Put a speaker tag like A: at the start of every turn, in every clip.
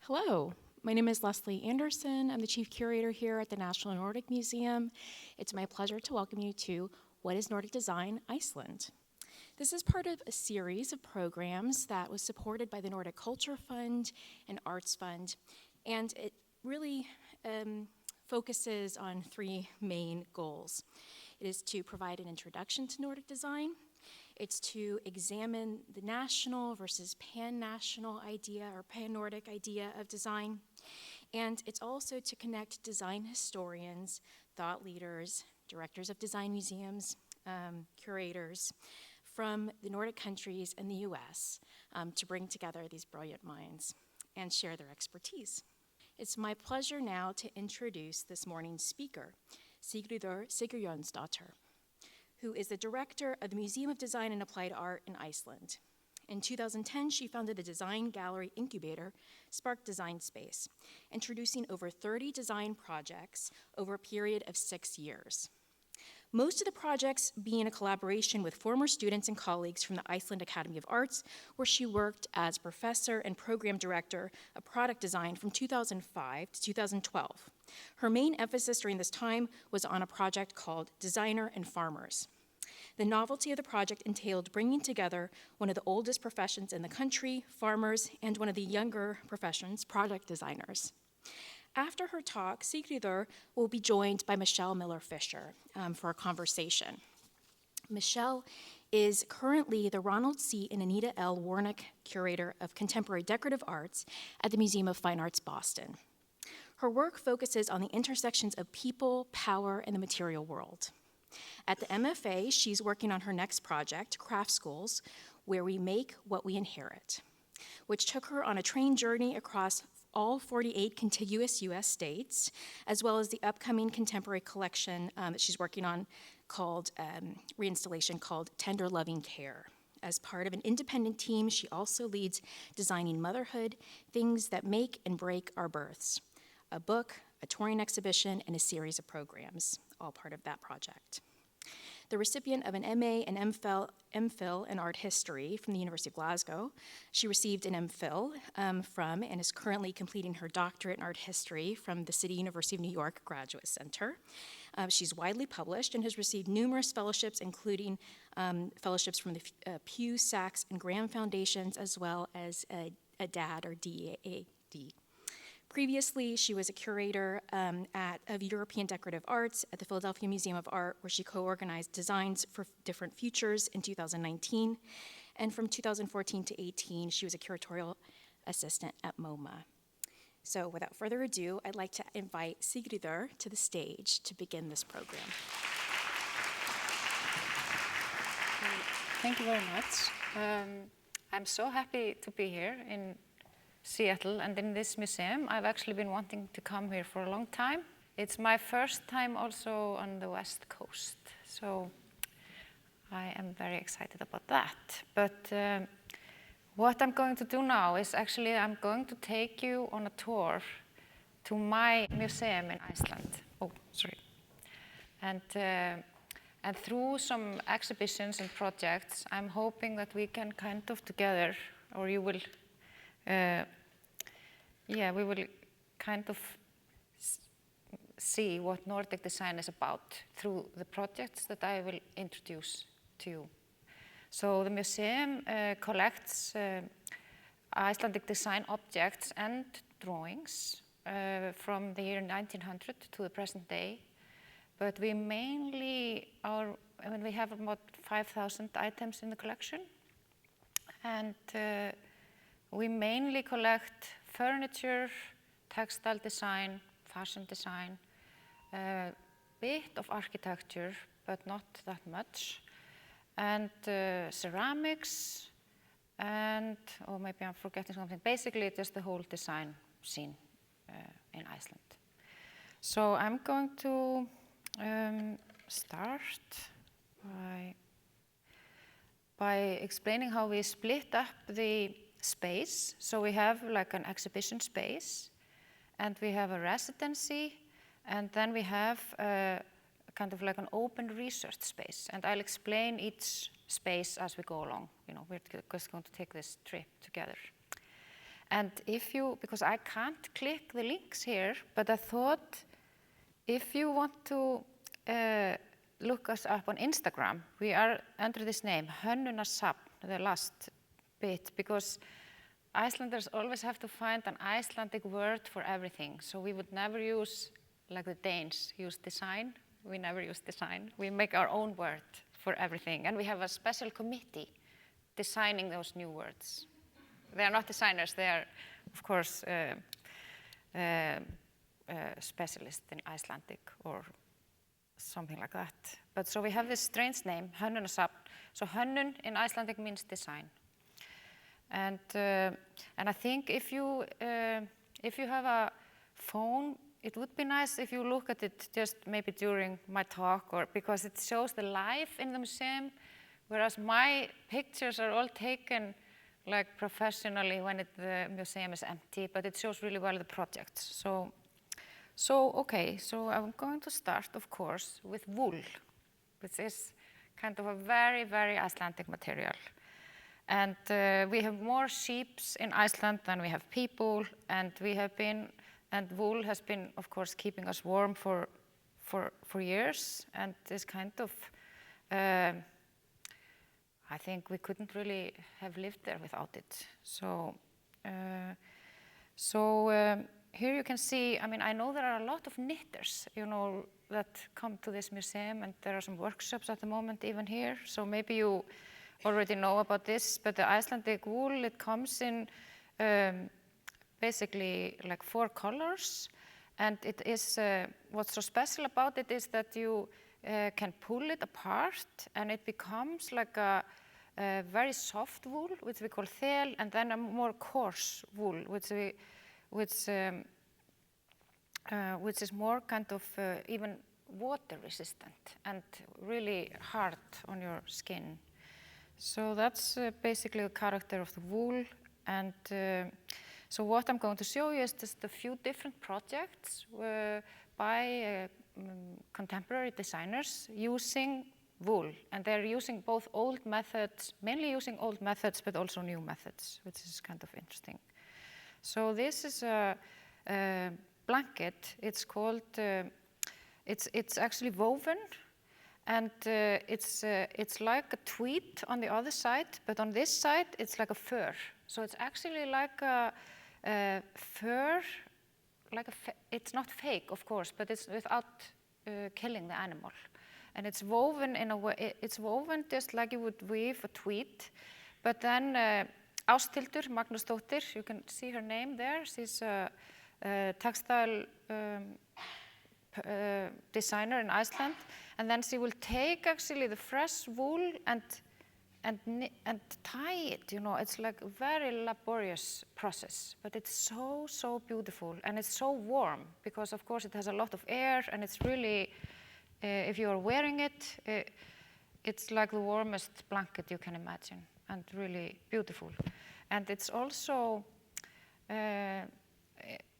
A: Hello, my name is Leslie Anderson. I'm the Chief Curator here at the National Nordic Museum. It's my pleasure to welcome you to What is Nordic Design, Iceland? This is part of a series of programs that was supported by the Nordic Culture Fund and Arts Fund, and it really focuses on three main goals. It is to provide an introduction to Nordic design. It's to examine the national versus pan-national idea or pan-Nordic idea of design. And it's also to connect design historians, thought leaders, directors of design museums, curators from the Nordic countries and the US to bring together these brilliant minds and share their expertise. It's my pleasure now to introduce this morning's speaker, Sigríður Sigurjónsdóttir, who is the director of the Museum of Design and Applied Art in Iceland. In 2010, she founded the design gallery incubator, Spark Design Space, introducing over 30 design projects over a period of 6 years. Most of the projects being a collaboration with former students and colleagues from the Iceland Academy of Arts, where she worked as professor and program director of product design from 2005 to 2012. Her main emphasis during this time was on a project called Designer and Farmers. The novelty of the project entailed bringing together one of the oldest professions in the country, farmers, and one of the younger professions, product designers. After her talk, Sigríður will be joined by Michelle Miller-Fisher for a conversation. Michelle is currently the Ronald C. and Anita L. Wornick Curator of Contemporary Decorative Arts at the Museum of Fine Arts, Boston. Her work focuses on the intersections of people, power, and the material world. At the MFA, she's working on her next project, Craft Schools, where we make what we inherit, which took her on a train journey across all 48 contiguous US states, as well as the upcoming contemporary collection that she's working on called reinstallation called Tender Loving Care. As part of an independent team, she also leads Designing Motherhood, Things That Make and Break Our Births, a book, a touring exhibition, and a series of programs, all part of that project. The recipient of an MA and MPhil in art history from the University of Glasgow. She received an MPhil from and is currently completing her doctorate in art history from the City University of New York Graduate Center. She's widely published and has received numerous fellowships, including fellowships from the Pew, Sachs, and Graham Foundations, as well as a DAD or DAAD. Previously, she was a curator of European Decorative Arts at the Philadelphia Museum of Art, where she co-organized designs for different futures in 2019. And from 2014 to 18, she was a curatorial assistant at MoMA. So without further ado, I'd like to invite Sigríður to the stage to begin this program.
B: Thank you very much. I'm so happy to be here in Seattle and in this museum. I've actually been wanting to come here for a long time. It's my first time also on the West Coast, so I am very excited about that. But what I'm going to do now is actually I'm going to take you on a tour to my museum in Iceland. Oh, sorry. And through some exhibitions and projects, I'm hoping that we can kind of together, or you will we will kind of see what Nordic design is about through the projects that I will introduce to you. So the museum collects Icelandic design objects and drawings from the year 1900 to the present day. But we mainly we have about 5,000 items in the collection. And we mainly collect furniture, textile design, fashion design, a bit of architecture, but not that much, and ceramics, and, or maybe I'm forgetting something. Basically, it is the whole design scene in Iceland. So I'm going to start by explaining how we split up the space. So we have like an exhibition space, and we have a residency, and then we have kind of like an open research space. And I'll explain each space as we go along. You know, we're just going to take this trip together. And because I can't click the links here, but I thought if you want to look us up on Instagram, we are under this name, Hönnunasafn, the last bit, because Icelanders always have to find an Icelandic word for everything. So we would never use, like the Danes use design. We never use design. We make our own word for everything. And we have a special committee designing those new words. They are not designers. They are, of course, specialists in Icelandic or something like that. But so we have this strange name, Hönnunasafn. So Hönnun in Icelandic means design. And I think if you have a phone, it would be nice if you look at it just maybe during my talk, or because it shows the life in the museum, whereas my pictures are all taken like professionally when the museum is empty, but it shows really well the projects. So I'm going to start, of course, with wool, which is kind of a very, very Icelandic material. And we have more sheep in Iceland than we have people, and wool has been, of course, keeping us warm for years, and is kind of, I think we couldn't really have lived there without it. So here you can see, I mean, I know there are a lot of knitters, that come to this museum, and there are some workshops at the moment even here, so maybe you already know about this, but the Icelandic wool, it comes in basically like 4 colors, and it is, what's so special about it is that you can pull it apart, and it becomes like a very soft wool, which we call þel, and then a more coarse wool, which is more kind of even water resistant and really hard on your skin. So that's basically the character of the wool, and so what I'm going to show you is just a few different projects by contemporary designers using wool, and they're using both old methods, mainly using old methods, but also new methods, which is kind of interesting. So this is a blanket. It's called, it's actually woven, and it's like a tweed on the other side, but on this side it's like a fur. So it's actually like a fur, it's not fake, of course, but it's without killing the animal. And it's woven in a way, it's woven just like you would weave a tweed, but then Ásthildur Magnúsdóttir, you can see her name there, she's a textile designer in Iceland, and then she will take actually the fresh wool and tie it, it's like a very laborious process, but it's so beautiful, and it's so warm, because of course it has a lot of air, and it's really, if you are wearing it, it's like the warmest blanket you can imagine, and really beautiful. And it's also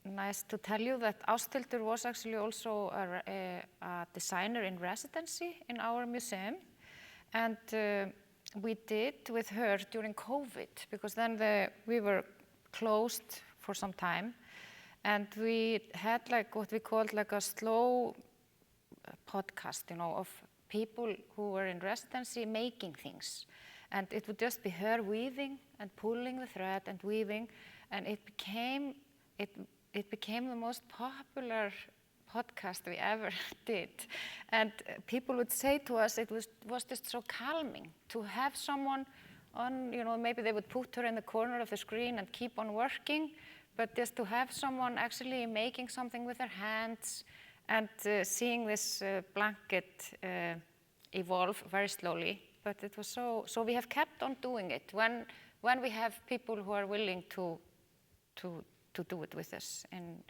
B: nice to tell you that Ásthildur was actually also a designer in residency in our museum, and we did with her during COVID, because then we were closed for some time, and we had like what we called like a slow podcast, of people who were in residency making things, and it would just be her weaving and pulling the thread and weaving, and it became the most popular podcast we ever did. And people would say to us it was just so calming to have someone on, maybe they would put her in the corner of the screen and keep on working, but just to have someone actually making something with their hands and seeing this blanket evolve very slowly. But it was so we have kept on doing it when we have people who are willing to do it with us in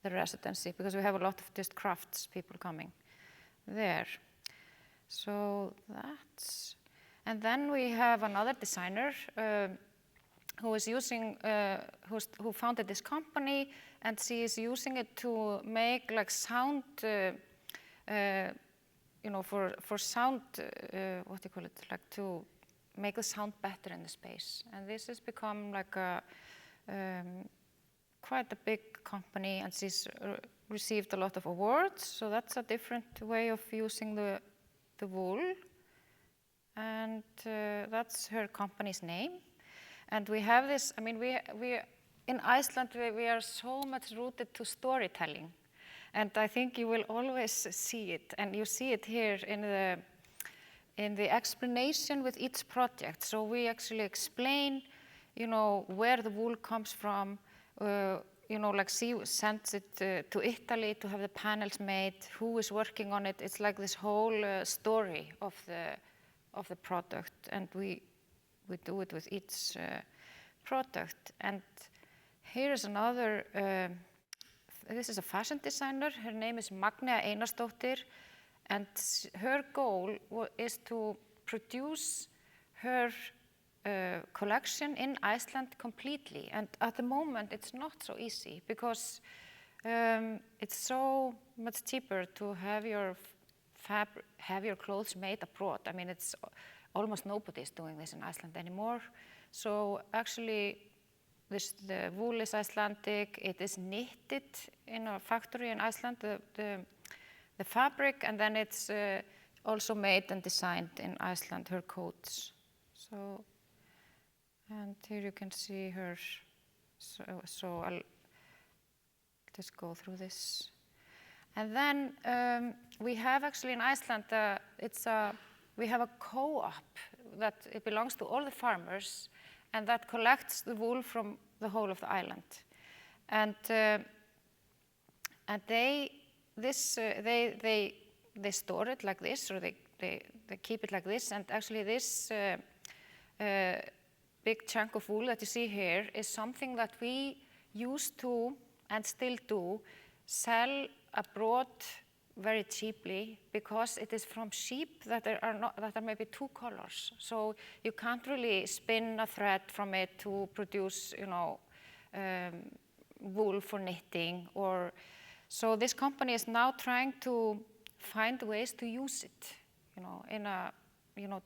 B: the residency, because we have a lot of just crafts people coming there. So that's, and then we have another designer who is using, who founded this company, and she is using it to make like sound, for sound, what do you call it, like to make the sound better in the space. And this has become like a quite a big company, and she's received a lot of awards, so that's a different way of using the wool. And that's her company's name. And we have this, I mean, we in Iceland, we are so much rooted to storytelling. And I think you will always see it, and you see it here in the explanation with each project. So we actually explain, you know, where the wool comes from. You know, like she sends it to Italy to have the panels made, who is working on it. It's like this whole story of the product, and we do it with each product. And here is another, this is a fashion designer. Her name is Magnea Einarsdóttir, and her goal is to produce her collection in Iceland completely. And at the moment, it's not so easy because it's so much cheaper to have your clothes made abroad. I mean, it's almost nobody is doing this in Iceland anymore. So actually, the wool is Icelandic. It is knitted in a factory in Iceland, the fabric, and then it's also made and designed in Iceland, her coats. So, and here you can see her. So I'll just go through this. And then we have actually in Iceland, we have a co-op that it belongs to all the farmers, and that collects the wool from the whole of the island. And they store it like this, or they keep it like this. And actually this big chunk of wool that you see here is something that we used to, and still do, sell abroad very cheaply, because it is from sheep that are maybe two colors. So you can't really spin a thread from it to produce, you know, wool for knitting. Or so this company is now trying to find ways to use it, you know, in a, you know,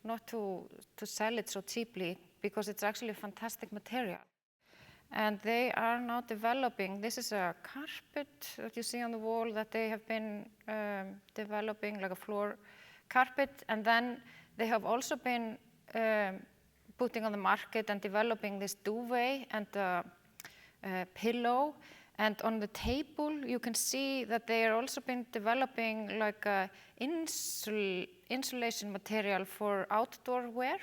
B: not to sell it so cheaply, because it's actually a fantastic material. And they are now developing, this is a carpet that you see on the wall that they have been developing, like a floor carpet. And then they have also been putting on the market and developing this duvet and pillow. And on the table, you can see that they are also been developing like a insulation material for outdoor wear.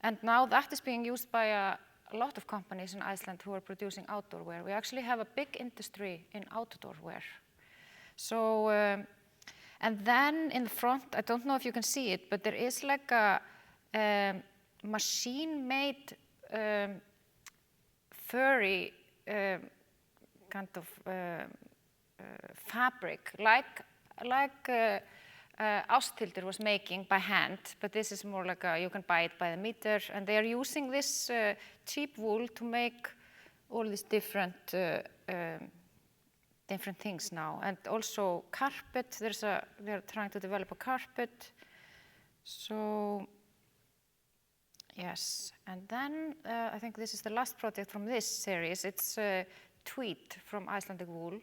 B: And now that is being used by a lot of companies in Iceland who are producing outdoor wear. We actually have a big industry in outdoor wear. So, and then in the front, I don't know if you can see it, but there is like a machine-made furry kind of fabric, like Ásthildur was making by hand, but this is more like you can buy it by the meter, and they are using this cheap wool to make all these different things now. And also carpet, they are trying to develop a carpet. So yes, and then I think this is the last project from this series. It's tweed from Icelandic wool,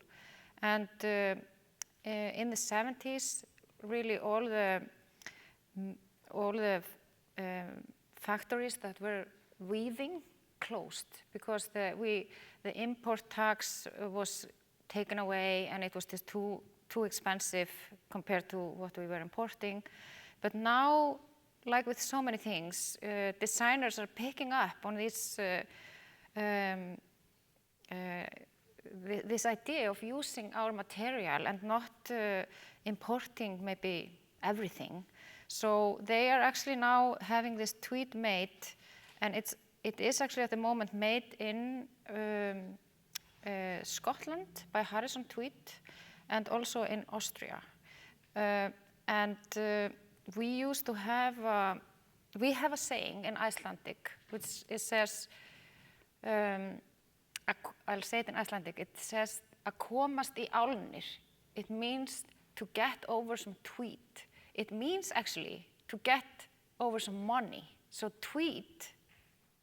B: and in the 70s, really all the factories that were weaving closed, because the import tax was taken away, and it was just too expensive compared to what we were importing. But now, like with so many things, designers are picking up on this this idea of using our material and not importing maybe everything. So they are actually now having this tweed made, and it is actually at the moment made in Scotland by Harrison Tweed, and also in Austria. We used to have we have a saying in Icelandic, which it says, I'll say it in Icelandic, it says, að komast í álnir. It means to get over some tweed. It means actually to get over some money. So tweed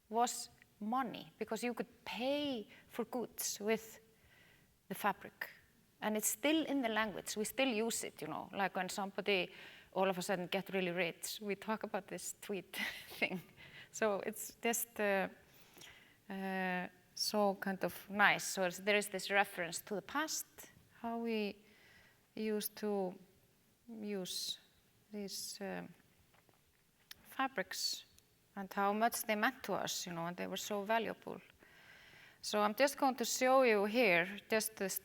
B: was money because you could pay for goods with the fabric. And it's still in the language. We still use it, like when somebody all of a sudden get really rich, we talk about this tweet thing. So it's just so kind of nice. So there is this reference to the past, how we used to use these fabrics and how much they meant to us, and they were so valuable. So I'm just going to show you here just this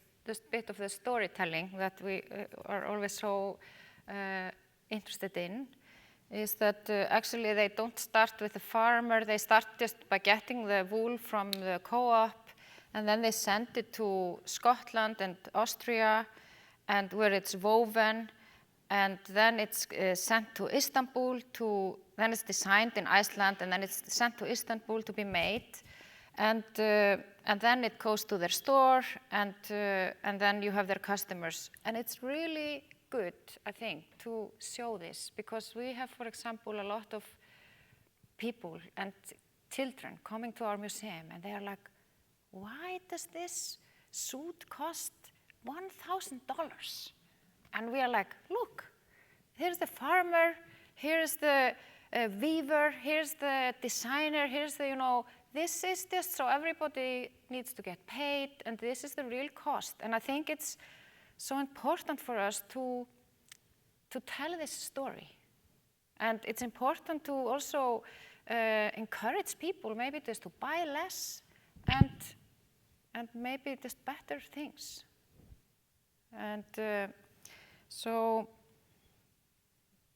B: bit of the storytelling that we are always so interested in, is that actually they don't start with the farmer. They start just by getting the wool from the co-op, and then they send it to Scotland and Austria, and where it's woven, and then it's sent to Istanbul then it's designed in Iceland, and then it's sent to Istanbul to be made. And then it goes to their store, and then you have their customers. And it's really good, I think, to show this, because we have, for example, a lot of people and children coming to our museum, and they are like, why does this suit cost $1,000? And we are like, look, here's the farmer, here's the weaver, here's the designer, here's the, this is just so everybody needs to get paid, and this is the real cost. And I think it's so important for us to tell this story. And it's important to also encourage people maybe just to buy less and maybe just better things. And so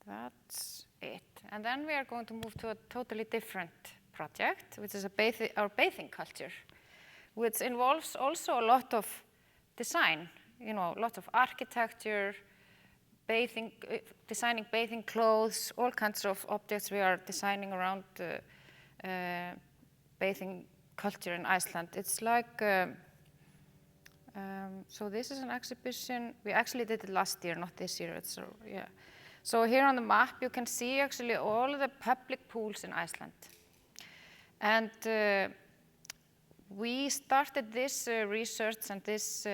B: that's it. And then we are going to move to a totally different project, which is our bathing culture, which involves also a lot of design, lots of architecture, designing bathing clothes, all kinds of objects we are designing around bathing culture in Iceland. It's like, so this is an exhibition. We actually did it last year, not this year. So here on the map, you can see actually all the public pools in Iceland. And we started this research and this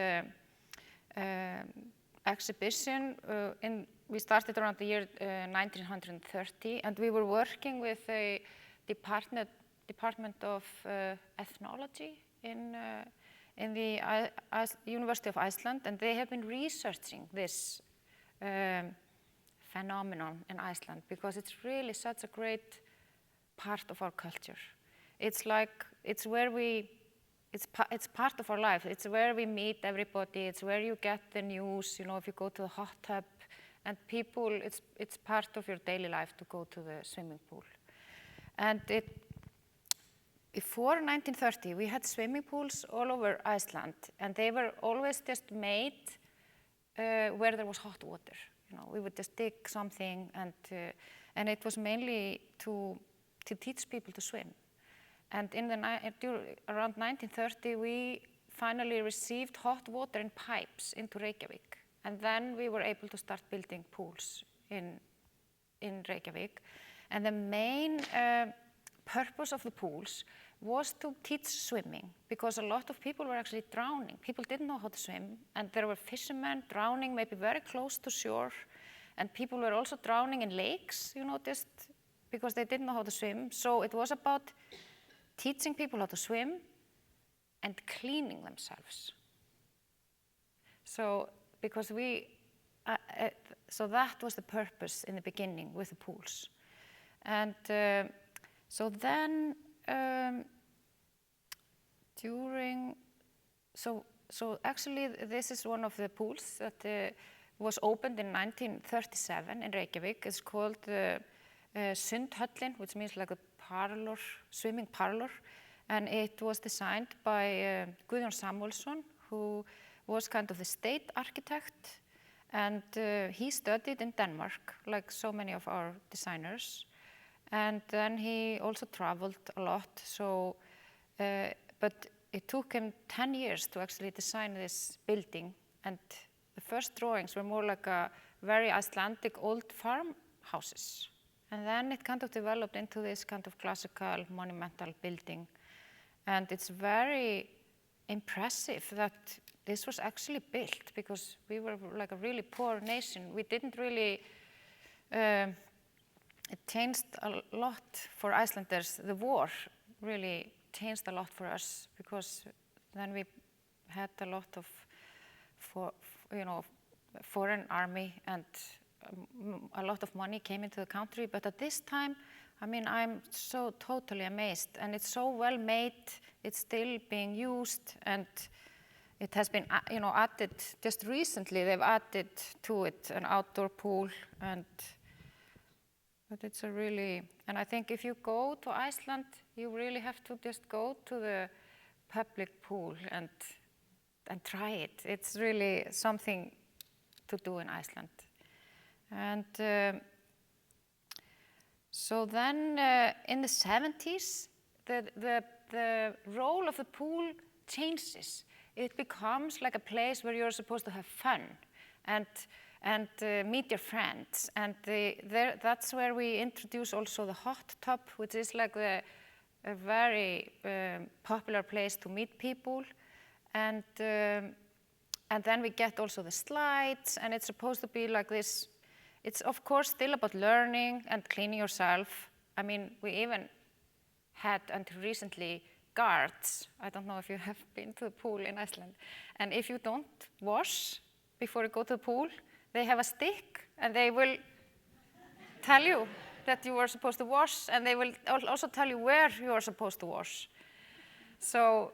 B: exhibition we started around the year 1930, and we were working with a department of ethnology in the University of Iceland, and they have been researching this phenomenon in Iceland because it's really such a great part of our culture. It's like, it's part of our life. It's where we meet everybody. It's where you get the news, if you go to the hot tub, and people, it's part of your daily life to go to the swimming pool. And before 1930, we had swimming pools all over Iceland, and they were always just made where there was hot water. We would just dig something, and it was mainly to teach people to swim. And around 1930, we finally received hot water in pipes into Reykjavik. And then we were able to start building pools in Reykjavik. And the main purpose of the pools was to teach swimming, because a lot of people were actually drowning. People didn't know how to swim, and there were fishermen drowning maybe very close to shore, and people were also drowning in lakes, just because they didn't know how to swim. So it was about teaching people how to swim and cleaning themselves. So because so that was the purpose in the beginning with the pools. And so then so actually this is one of the pools that was opened in 1937 in Reykjavik. It's called Sundhöllin, which means like a parlor, swimming parlor, and it was designed by Guðjón Samúelsson, who was kind of the state architect, and he studied in Denmark, like so many of our designers, and then he also traveled a lot. So, but it took him 10 years to actually design this building, and the first drawings were more like a very Icelandic old farmhouses. And then it kind of developed into this kind of classical monumental building. And it's very impressive that this was actually built, because we were like a really poor nation. We didn't really, it changed a lot for Icelanders. The war really changed a lot for us, because then we had a lot of, foreign army, and a lot of money came into the country. But at this time, I mean, I'm so totally amazed, and it's so well made. It's still being used, and it has been, added just recently. They've added to it an outdoor pool, but it's a really, and I think if you go to Iceland, you really have to just go to the public pool and try it. It's really something to do in Iceland. And so then in the 70s, the role of the pool changes. It becomes like a place where you're supposed to have fun and meet your friends. And that's where we introduce also the hot tub, which is like a very popular place to meet people. And then we get also the slides, and it's supposed to be like this. It's of course still about learning and cleaning yourself. I mean, we even had until recently guards. I don't know if you have been to the pool in Iceland. And if you don't wash before you go to the pool, they have a stick, and they will tell you that you are supposed to wash, and they will also tell you where you are supposed to wash. So,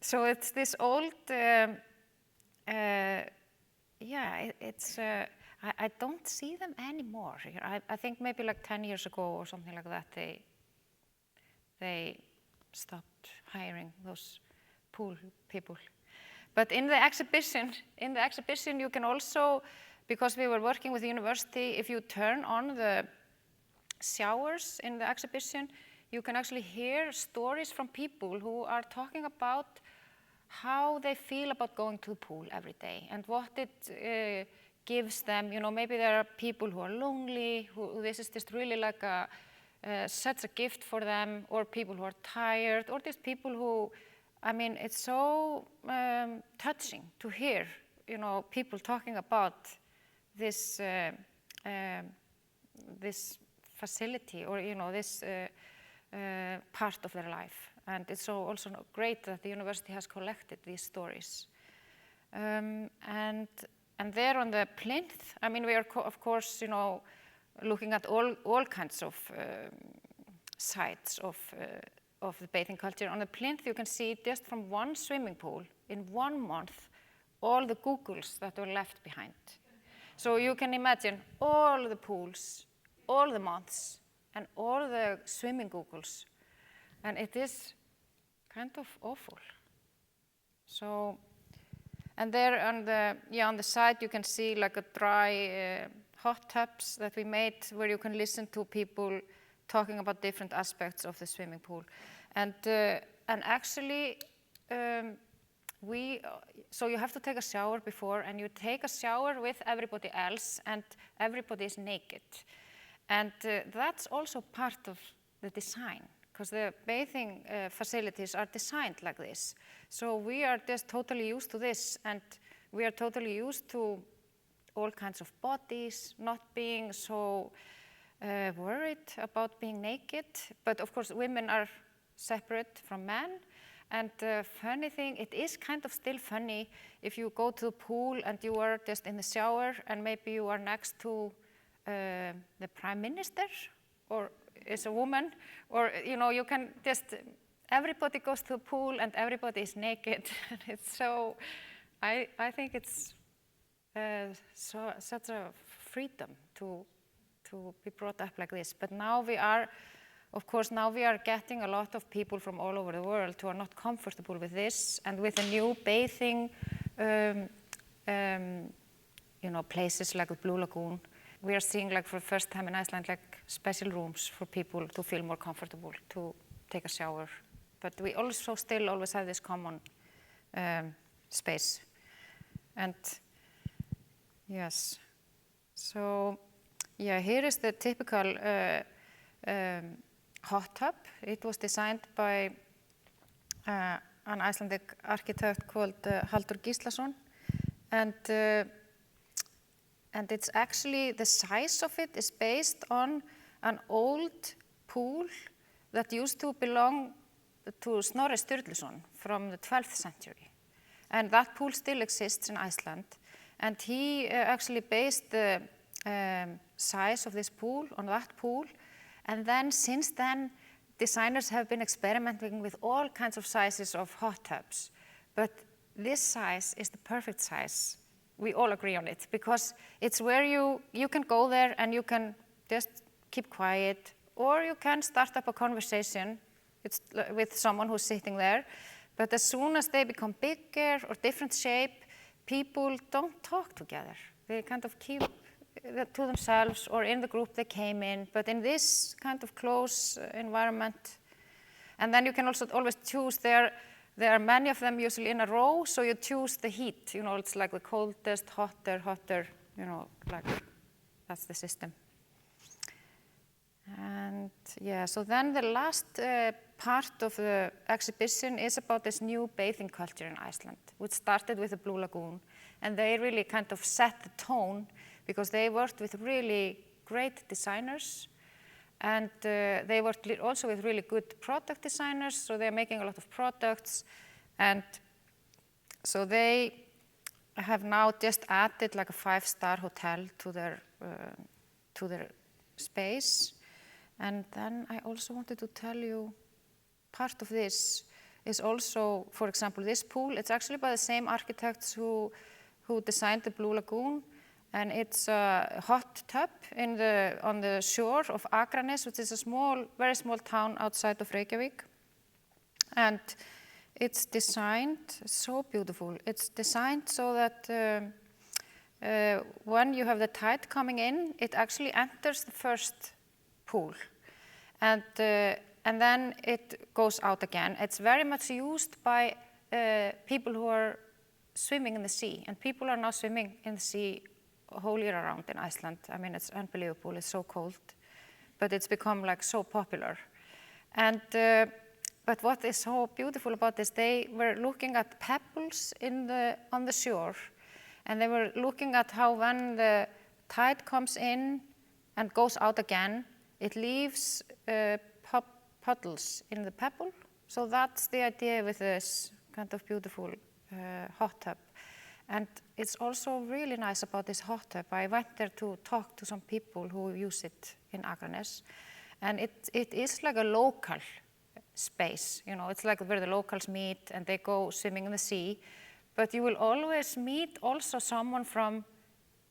B: so it's this old, I don't see them anymore. I think maybe like 10 years ago or something like that, they stopped hiring those pool people. But in the exhibition you can also, because we were working with the university, if you turn on the showers in the exhibition, you can actually hear stories from people who are talking about how they feel about going to the pool every day and what it gives them. Maybe there are people who are lonely, who this is just really like such a gift for them, or people who are tired, or just people who, I mean, it's so touching to hear, people talking about this this facility, or this part of their life. And it's so also great that the university has collected these stories. And there on the plinth, I mean, we are of course, looking at all kinds of sides of the bathing culture. On the plinth, you can see just from one swimming pool in 1 month, all the Googles that were left behind. So you can imagine all the pools, all the months, and all the swimming Googles. And it is kind of awful. So, and there on the side you can see like a dry hot tubs that we made, where you can listen to people talking about different aspects of the swimming pool. And actually, so you have to take a shower before, and you take a shower with everybody else, and everybody is naked. And that's also part of the design, because the bathing facilities are designed like this. So we are just totally used to this, and we are totally used to all kinds of bodies, not being so worried about being naked. But of course, women are separate from men. And the funny thing, it is kind of still funny if you go to the pool and you are just in the shower, and maybe you are next to the prime minister, or is a woman, or you can just, everybody goes to the pool and everybody is naked. It's so, I think it's such a freedom to be brought up like this. But now we are, of course, getting a lot of people from all over the world who are not comfortable with this, and with the new bathing, places like the Blue Lagoon. We are seeing, like, for the first time in Iceland, like special rooms for people to feel more comfortable to take a shower. But we also still always have this common space. And yes, so yeah, here is the typical hot tub. It was designed by an Icelandic architect called Halldór Gíslason, and it's actually, the size of it is based on an old pool that used to belong to Snorri Sturluson from the 12th century. And that pool still exists in Iceland. And he actually based the size of this pool on that pool. And then, since then, designers have been experimenting with all kinds of sizes of hot tubs. But this size is the perfect size. We all agree on it, because it's where you can go there and you can just keep quiet, or you can start up a conversation with someone who's sitting there. But as soon as they become bigger or different shape, people don't talk together. They kind of keep to themselves, or in the group they came in, but in this kind of close environment. And then you can also always choose, there are many of them usually in a row, so you choose the heat. It's like the coldest, hotter, like that's the system. And yeah, so then the last part of the exhibition is about this new bathing culture in Iceland, which started with the Blue Lagoon. And they really kind of set the tone, because they worked with really great designers. And they worked also with really good product designers, so they're making a lot of products. And so they have now just added like a 5-star hotel to their space. And then I also wanted to tell you, part of this is also, for example, this pool. It's actually by the same architects who designed the Blue Lagoon. And it's a hot tub on the shore of Akranes, which is a very small town outside of Reykjavik. And it's designed so beautiful. It's designed so that when you have the tide coming in, it actually enters the first pool. And then it goes out again. It's very much used by people who are swimming in the sea. And people are now swimming in the sea whole year around in Iceland. I mean, it's unbelievable. It's so cold, but it's become like so popular. And but what is so beautiful about this, they were looking at pebbles on the shore, and they were looking at how when the tide comes in and goes out again, it leaves puddles in the pebble. So that's the idea with this kind of beautiful hot tub. And it's also really nice about this hot tub. I went there to talk to some people who use it in Akranes. And it is like a local space. It's like where the locals meet and they go swimming in the sea. But you will always meet also someone from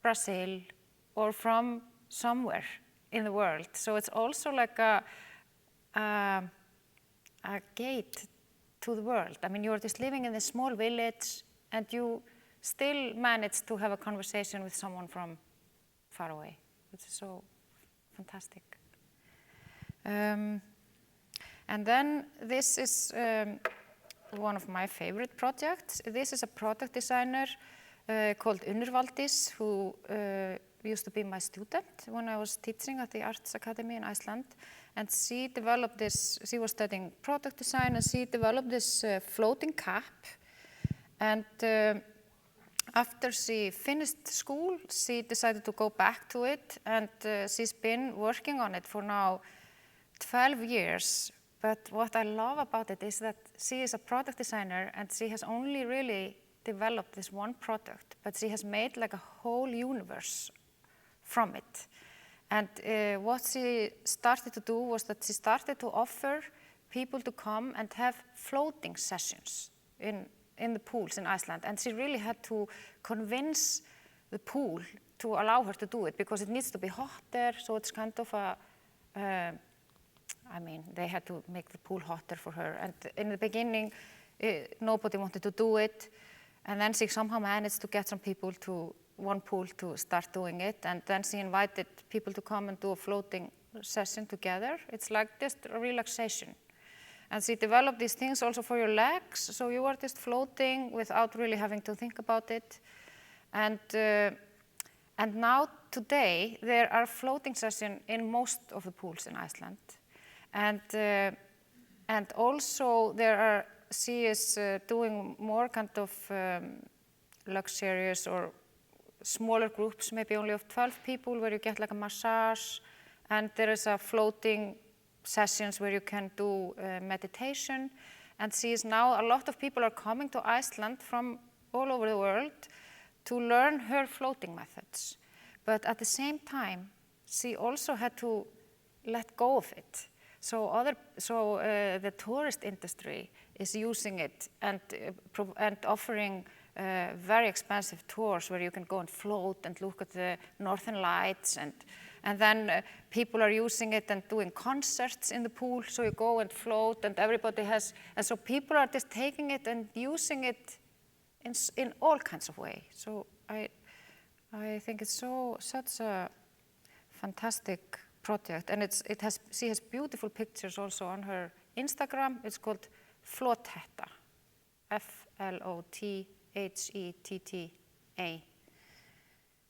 B: Brazil or from somewhere in the world. So it's also like a gate to the world. I mean, you're just living in this small village and you still manage to have a conversation with someone from far away, which is so fantastic. And then this is one of my favorite projects. This is a product designer called Valdís, who used to be my student when I was teaching at the Arts Academy in Iceland. And she developed this, she was studying product design, and she developed this floating cap. And after she finished school, she decided to go back to it, and she's been working on it for now 12 years. But what I love about it is that she is a product designer, and she has only really developed this one product, but she has made like a whole universe from it. And what she started to do was that she started to offer people to come and have floating sessions in the pools in Iceland. And she really had to convince the pool to allow her to do it, because it needs to be hotter, so it's kind of I mean, they had to make the pool hotter for her. And in the beginning, nobody wanted to do it. And then she somehow managed to get some people to one pool to start doing it. And then she invited people to come and do a floating session together. It's like just a relaxation. And she developed these things also for your legs, so you are just floating without really having to think about it. And now, today, there are floating sessions in most of the pools in Iceland. And also there are she is doing more kind of luxurious or smaller groups, maybe only of 12 people, where you get like a massage, and there is a floating sessions where you can do meditation. And she is now, a lot of people are coming to Iceland from all over the world to learn her floating methods. But at the same time, she also had to let go of it. So the tourist industry is using it and offering very expensive tours where you can go and float and look at the northern lights, and then people are using it and doing concerts in the pool, so you go and float, and everybody has, and so people are just taking it and using it in all kinds of ways. So I think it's such a fantastic project, and she has beautiful pictures also on her Instagram. It's called Flotetta, Flothetta.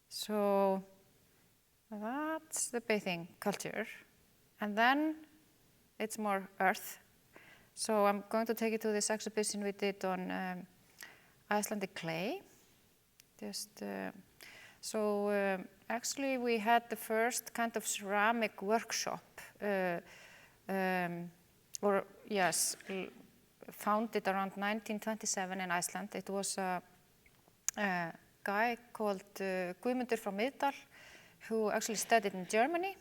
B: So that's the bathing culture. And then it's more earth. So I'm going to take you to this exhibition we did on Icelandic clay. Actually we had the first kind of ceramic workshop, founded around 1927 in Iceland. It was a guy called Guðmundur from Millar, who actually studied in Germany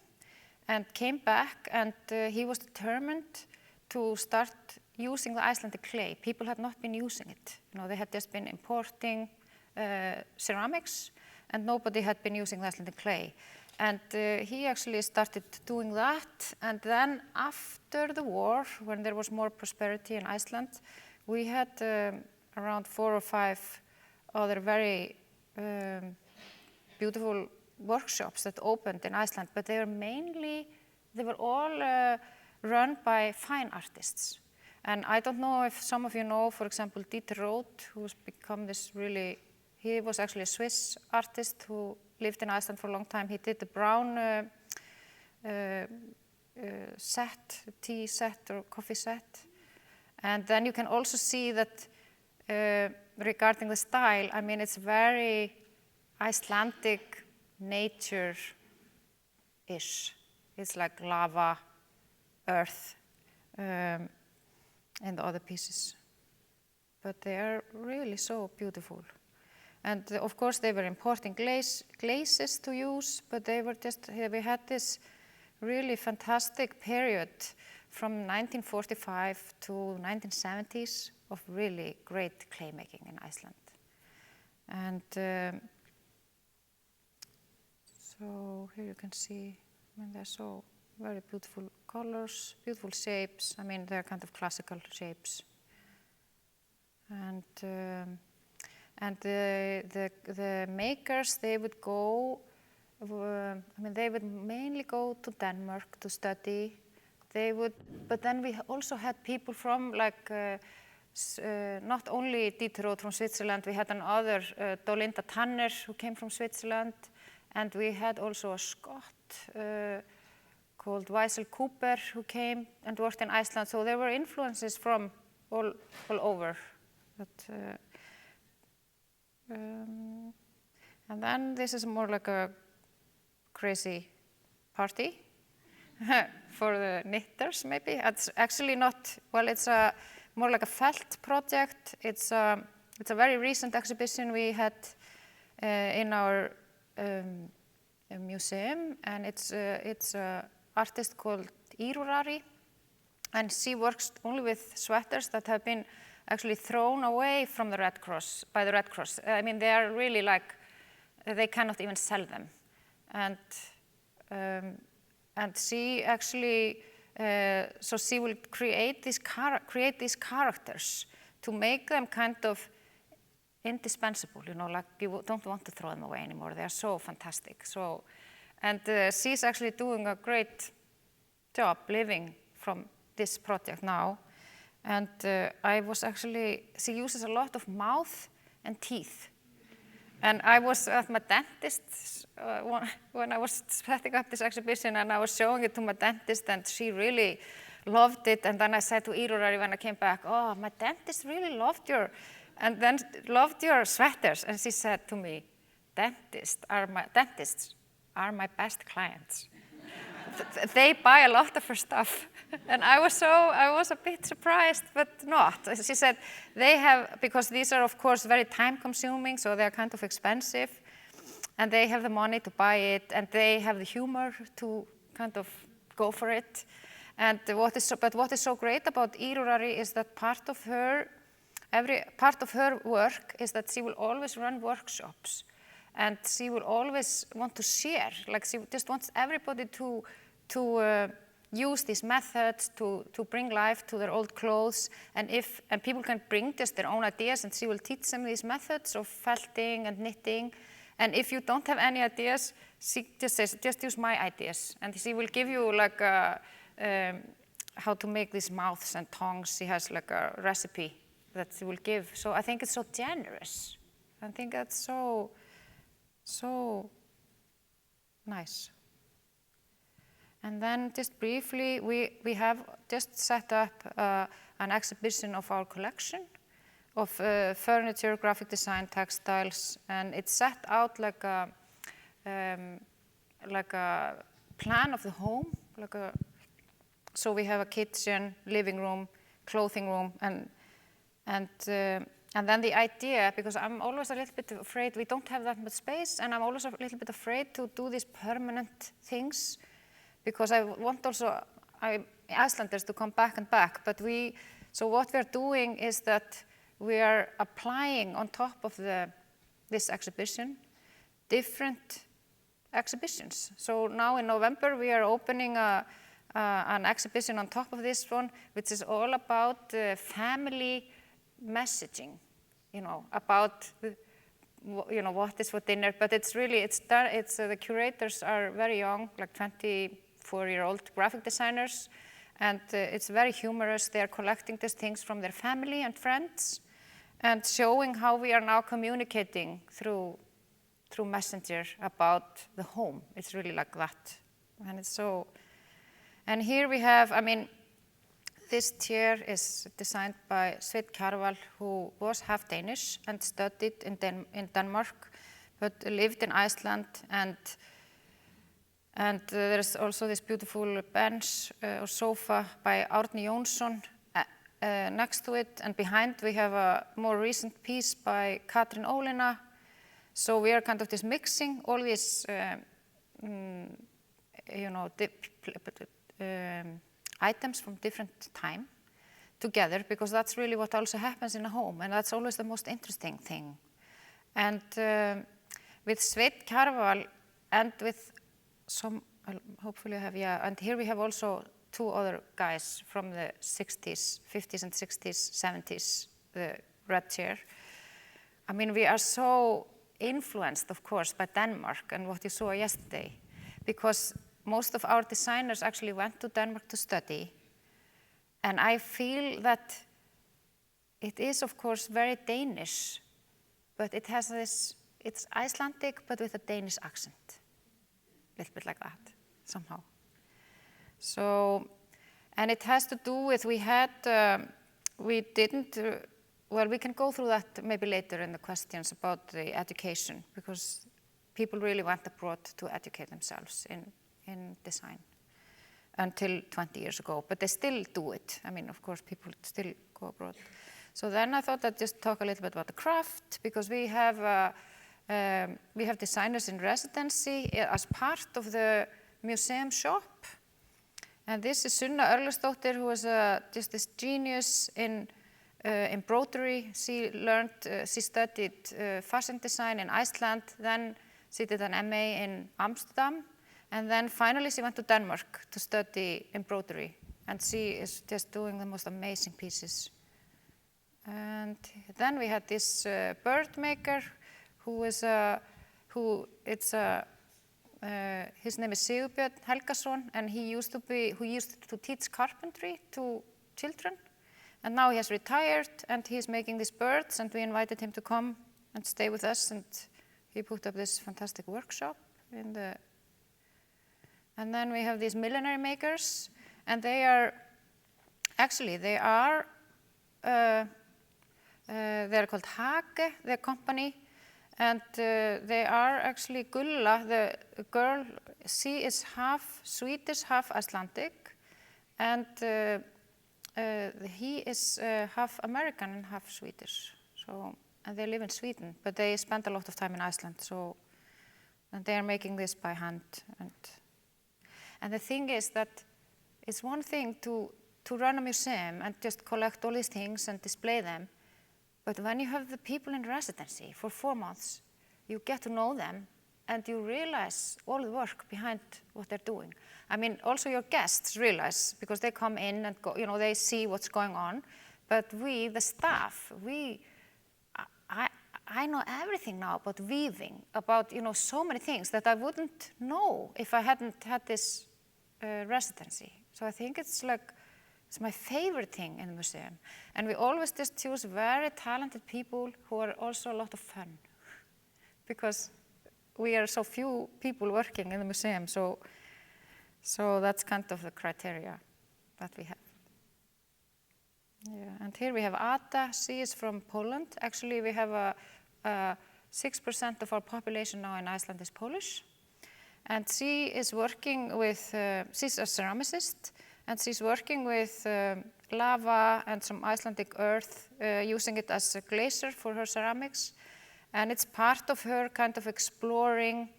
B: and came back, and he was determined to start using the Icelandic clay. People had not been using it. They had just been importing ceramics, and nobody had been using the Icelandic clay. And he actually started doing that, and then after the war, when there was more prosperity in Iceland, we had around 4 or 5 other very beautiful workshops that opened in Iceland, but they were all run by fine artists. And I don't know if some of you know, for example, Dieter Roth, who's become this really, he was actually a Swiss artist who lived in Iceland for a long time. He did the brown tea set or coffee set. And then you can also see that regarding the style, I mean, it's very Icelandic nature-ish. It's like lava, earth, and the other pieces. But they are really so beautiful. And of course they were importing glazes to use, but we had this really fantastic period from 1945 to 1970s of really great clay making in Iceland. And so here you can see, I mean, they're so very beautiful colors, beautiful shapes. I mean, they're kind of classical shapes. And the makers, they would go, they would mainly go to Denmark to study. But then we also had people from not only Dieter Roth from Switzerland, we had another, Dolinda Tanner, who came from Switzerland, and we had also a Scot called Weissel Cooper, who came and worked in Iceland. So there were influences from all over. And then this is more like a crazy party for the knitters, maybe. It's actually not, well, it's more like a felt project. It's a very recent exhibition we had in our museum, and it's an artist called Irurari, and she works only with sweaters that have been actually thrown away from the Red Cross, by the Red Cross. I mean, they are really like, they cannot even sell them. And she actually, so she will create these characters to make them kind of indispensable, like you don't want to throw them away anymore. They are so fantastic. So, and she's actually doing a great job living from this project now. And she uses a lot of mouth and teeth. And I was at my dentist when I was setting up this exhibition, and I was showing it to my dentist, and she really loved it. And then I said to Írurari when I came back, oh, my dentist really loved your sweaters. And she said to me, dentists are my best clients. They buy a lot of her stuff. And I was a bit surprised, but not. She said because these are of course very time consuming, so they're kind of expensive. And they have the money to buy it, and they have the humor to kind of go for it. And what is so great about Írurari is that part of her work is that she will always run workshops. And she will always want to share, like she just wants everybody to use these methods to bring life to their old clothes. And people can bring just their own ideas, and she will teach them these methods of felting and knitting. And if you don't have any ideas, she just says, just use my ideas. And she will give you like how to make these mouths and tongues. She has like a recipe that she will give. So I think it's so generous. I think that's so nice. And then just briefly, we have just set up an exhibition of our collection of furniture, graphic design, textiles, and it's set out like a plan of the home, so we have a kitchen, living room, clothing room, and then the idea, because I'm always a little bit afraid, we don't have that much space, and I'm always a little bit afraid to do these permanent things, because I want also Icelanders to come back and back. So what we're doing is that we are applying on top of this exhibition different exhibitions. So now in November we are opening an exhibition on top of this one, which is all about family messaging, about what is for dinner. But it's really the curators are very young, like 24-year-old graphic designers, and it's very humorous. They are collecting these things from their family and friends, and showing how we are now communicating through Messenger about the home. It's really like that, and it's so. And here we have, this chair is designed by Sveinn Kjarval, who was half Danish and studied in Denmark, but lived in Iceland. And there's also this beautiful bench or sofa by Árni Jónsson next to it. And behind we have a more recent piece by Katrín Ólína. So we are kind of just mixing all these, items from different time together, because that's really what also happens in a home, and that's always the most interesting thing. And with Sveinn Kjarval and with some, hopefully I have, and here we have also two other guys from the 60s, 50s and 60s, 70s, the red chair. We are so influenced, of course, by Denmark and what you saw yesterday, because most of our designers actually went to Denmark to study. And I feel that it is, of course, very Danish, but it has this, it's Icelandic, but with a Danish accent. A little bit like that, somehow. So, and it has to do with, we can go through that maybe later in the questions about the education, because people really went abroad to educate themselves in design until 20 years ago, but they still do it. Of course, people still go abroad. So then I thought I'd just talk a little bit about the craft, because we have designers in residency as part of the museum shop. And this is Sunna Örlygsdóttir, who was just this genius in embroidery. She studied fashion design in Iceland, then she did an MA in Amsterdam, and then finally she went to Denmark to study embroidery. And she is just doing the most amazing pieces. And then we had this bird maker, his name is Sigurbjörn Helgason, and who used to teach carpentry to children. And now he has retired, and he's making these birds, and we invited him to come and stay with us, and he put up this fantastic workshop in the. And then we have these millinery makers, and they are actually, they are called Hage, the company, and they are actually Gulla, the girl. She is half Swedish, half Icelandic, and he is half American and half Swedish. So, and they live in Sweden, but they spend a lot of time in Iceland. So, and they are making this by hand. And the thing is that it's one thing to run a museum and just collect all these things and display them. But when you have the people in residency for 4 months, you get to know them and you realize all the work behind what they're doing. I mean, also your guests realize, because they come in and go, they see what's going on. But we, the staff, I know everything now about weaving, about, so many things that I wouldn't know if I hadn't had this residency. So I think it's my favorite thing in the museum. And we always just choose very talented people who are also a lot of fun. Because we are so few people working in the museum, so that's kind of the criteria that we have. Yeah, and here we have Ada. She is from Poland. Actually, we have 6% of our population now in Iceland is Polish. And she is working with, she's a ceramicist, and she's working with lava and some Icelandic earth, using it as a glazer for her ceramics. And it's part of her kind of exploring,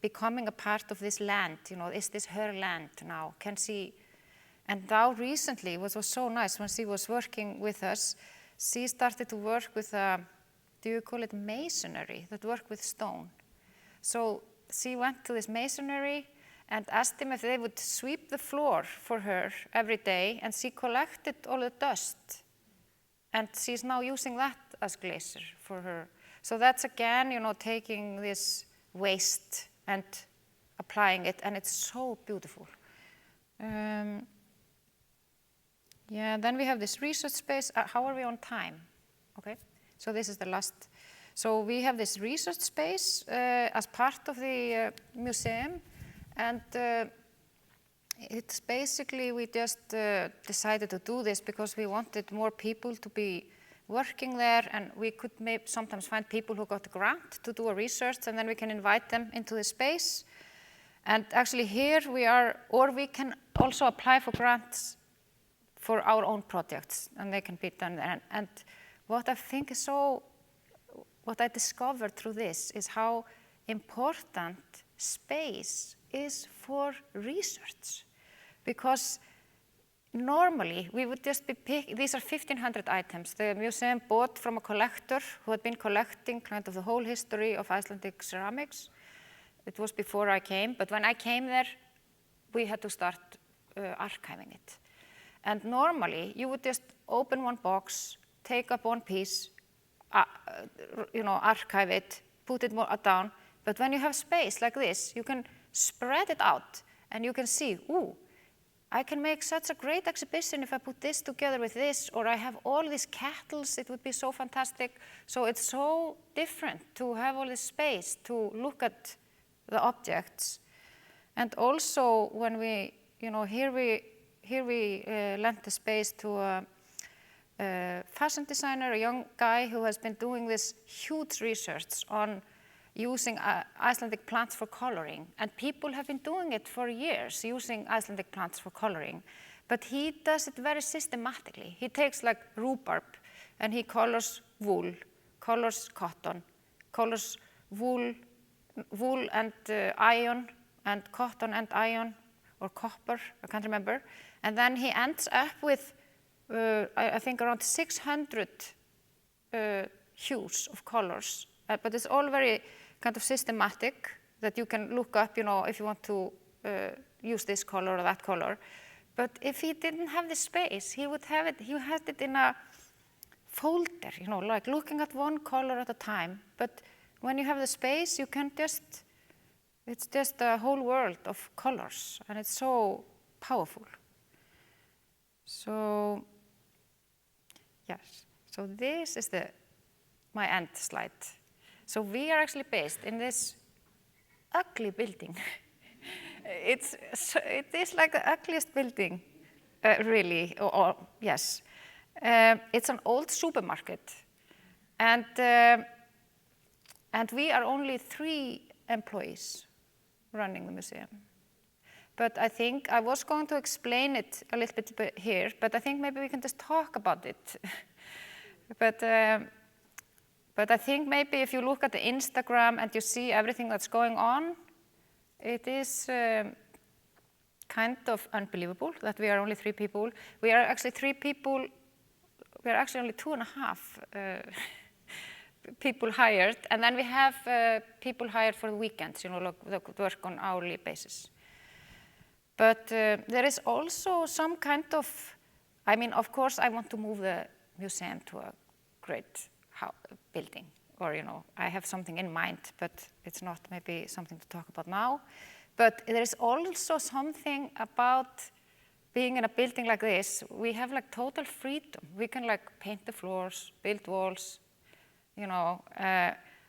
B: becoming a part of this land. Is this her land now? Can she? And now recently, what was so nice when she was working with us, she started to work with, do you call it masonry, that work with stone. So she went to this masonry and asked them if they would sweep the floor for her every day, and she collected all the dust. And she's now using that as glazer for her. So that's again, taking this waste and applying it, and it's so beautiful. Yeah, then we have this research space. How are we on time? Okay, so this is the last. So we have this research space as part of the museum, and it's basically, we just decided to do this because we wanted more people to be working there, and we could maybe sometimes find people who got a grant to do a research, and then we can invite them into the space. And actually here we are, or we can also apply for grants for our own projects, and they can be done there. And what I think is what I discovered through this is how important space is for research. Because normally we would just be these are 1,500 items. The museum bought from a collector who had been collecting kind of the whole history of Icelandic ceramics. It was before I came, but when I came there, we had to start archiving it. And normally you would just open one box, take up one piece, archive it, put it more down. But when you have space like this, you can spread it out, and you can see, ooh, I can make such a great exhibition if I put this together with this, or I have all these kettles, it would be so fantastic. So it's so different to have all this space to look at the objects. And also when we, here we lent the space to a fashion designer, a young guy who has been doing this huge research on using Icelandic plants for coloring. And people have been doing it for years, using Icelandic plants for coloring. But he does it very systematically. He takes like rhubarb, and he colors wool, colors cotton, colors wool and iron, and cotton and iron, or copper, I can't remember. And then he ends up with, I think, around 600 hues of colors. But it's all very kind of systematic, that you can look up, if you want to use this color or that color. But if he didn't have the space, he would have it, he had it in a folder, like looking at one color at a time. But when you have the space, you can it's just a whole world of colors, and it's so powerful. So, yes, so this is my end slide. So we are actually based in this ugly building. It is like the ugliest building really, yes. It's an old supermarket, and we are only 3 employees running the museum. But I think I was going to explain it a little bit here, but I think maybe we can just talk about it. But I think maybe if you look at the Instagram and you see everything that's going on, it is kind of unbelievable that we are only 3 people. We are actually 3 people. We are actually only 2.5 people hired, and then we have people hired for the weekends, you know, that work on hourly basis. But there is also some kind of, I mean, of course, I want to move the museum to a great building, or, you know, I have something in mind, but it's not maybe something to talk about now. But there is also something about being in a building like this. We have like total freedom. We can like paint the floors, build walls, you know.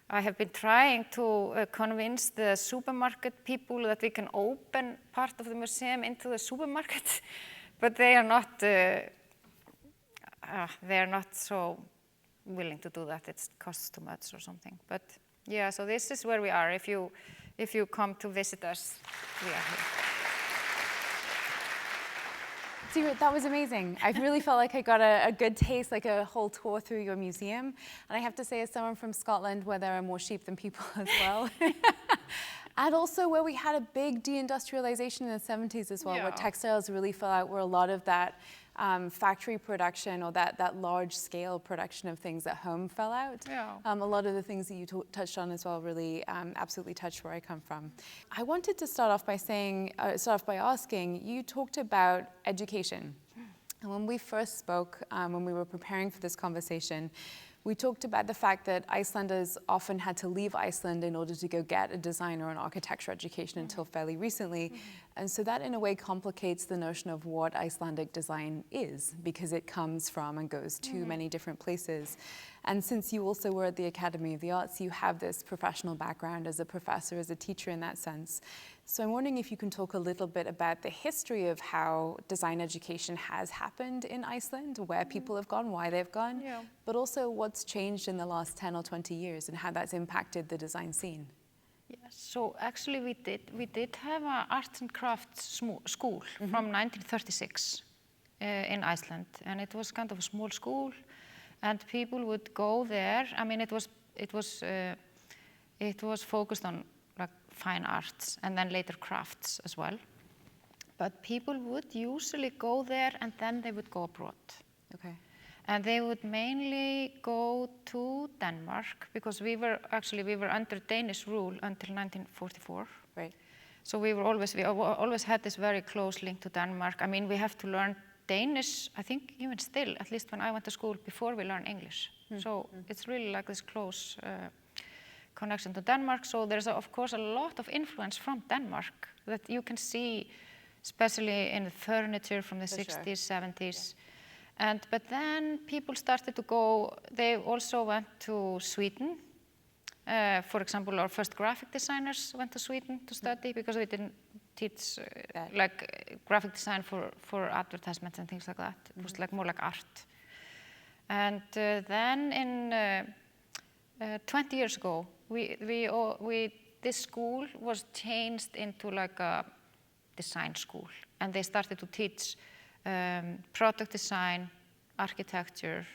B: I have been trying to convince the supermarket people that we can open part of the museum into the supermarket, but they are not so willing to do that. It costs too much or something. But yeah, so this is where we are. If you come to visit us, we are here.
C: Sigríður, that was amazing. I really felt like I got a good taste, like a whole tour through your museum. And I have to say, as someone from Scotland, where there are more sheep than people as well, and also where we had a big deindustrialization in the 70s as well, where textiles really fell out, where a lot of that factory production or that large-scale production of things at home fell out. A lot of the things that you touched on as well really absolutely touched where I come from. I wanted to start off by asking, you talked about education. And when we first spoke, when we were preparing for this conversation, we talked about the fact that Icelanders often had to leave Iceland in order to go get a design or an architecture education until fairly recently. And so that in a way complicates the notion of what Icelandic design is, because it comes from and goes to many different places. And since you also were at the Academy of the Arts, you have this professional background as a professor, as a teacher in that sense. So I'm wondering if you can talk a little bit about the history of how design education has happened in Iceland, where people have gone, why they've gone, but also what's changed in the last 10 or 20 years and how that's impacted the design scene.
B: Yes, so actually we did have an arts and crafts school from 1936 in Iceland, and it was kind of a small school, and people would go there. I mean, it was focused on like fine arts and then later crafts as well. But people would usually go there and then they would go abroad.
C: Okay.
B: And they would mainly go to Denmark because we were under Danish rule until 1944.
C: Right.
B: So we always had this very close link to Denmark. I mean, we have to learn Danish, I think even still, at least when I went to school, before we learn English. So it's really like this close connection to Denmark. So there's of course a lot of influence from Denmark that you can see, especially in the furniture from the 60s, 70s. But then people started to go, they also went to Sweden. For example, our first graphic designers went to Sweden to study because we didn't teach like graphic design for advertisements and things like that. It was like more like art. And then in 20 years ago, this school was changed into like a design school, and they started to teach product design, architecture,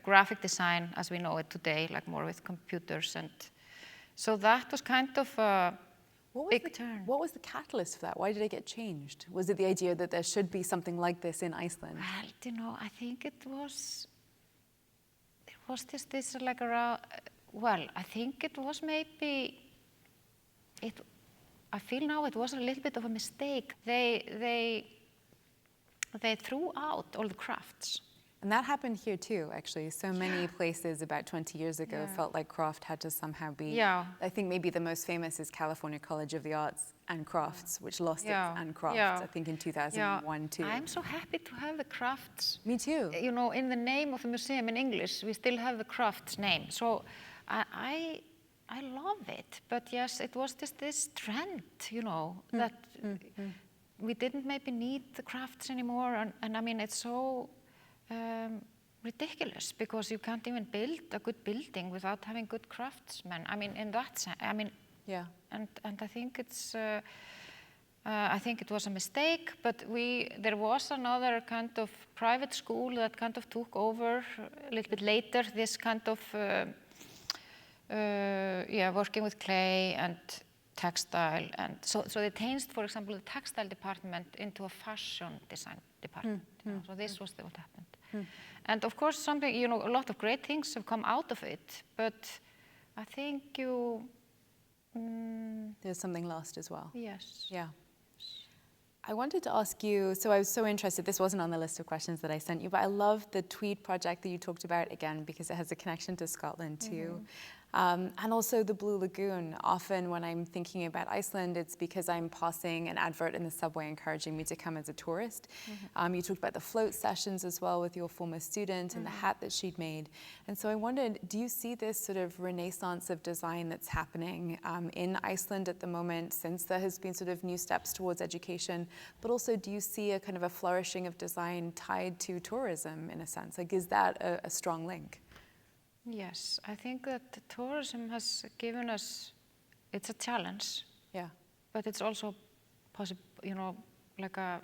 B: graphic design as we know it today, like more with computers. And so that was kind of a big turn.
C: What was the catalyst for that? Why did it get changed? Was it the idea that there should be something like this in Iceland?
B: Well, you know, I think it was this like around, well, I think it was maybe, I feel now it was a little bit of a mistake. They threw out all the crafts.
C: And that happened here too, actually. So many places about 20 years ago felt like craft had to somehow be, I think maybe the most famous is California College of the Arts and Crafts, which lost its and crafts, I think in 2001 too.
B: I'm so happy to have the crafts.
C: Me too.
B: You know, in the name of the museum in English, we still have the crafts name. So I love it. But yes, it was just this trend, you know, that we didn't maybe need the crafts anymore, and I mean, it's so ridiculous because you can't even build a good building without having good craftsmen. I mean, in that sense, I mean,
C: Yeah.
B: and I think it's, I think it was a mistake, but there was another kind of private school that kind of took over a little bit later, this kind of, working with clay and textile, and so they changed, for example, the textile department into a fashion design department. So this was what happened. And of course, something, you know, a lot of great things have come out of it, but I think
C: There's something lost as well.
B: yes.
C: Yeah. I wanted to ask you, so I was so interested, this wasn't on the list of questions that I sent you, but I love the tweed project that you talked about again because it has a connection to Scotland too. And also the Blue Lagoon. Often when I'm thinking about Iceland, it's because I'm passing an advert in the subway encouraging me to come as a tourist. You talked about the float sessions as well with your former student and the hat that she'd made. And so I wondered, do you see this sort of renaissance of design that's happening in Iceland at the moment, since there has been sort of new steps towards education, but also do you see a kind of a flourishing of design tied to tourism in a sense? Like, is that a strong link?
B: Yes, I think that tourism has given us, it's a challenge.
C: Yeah.
B: But it's also possible, you know, like a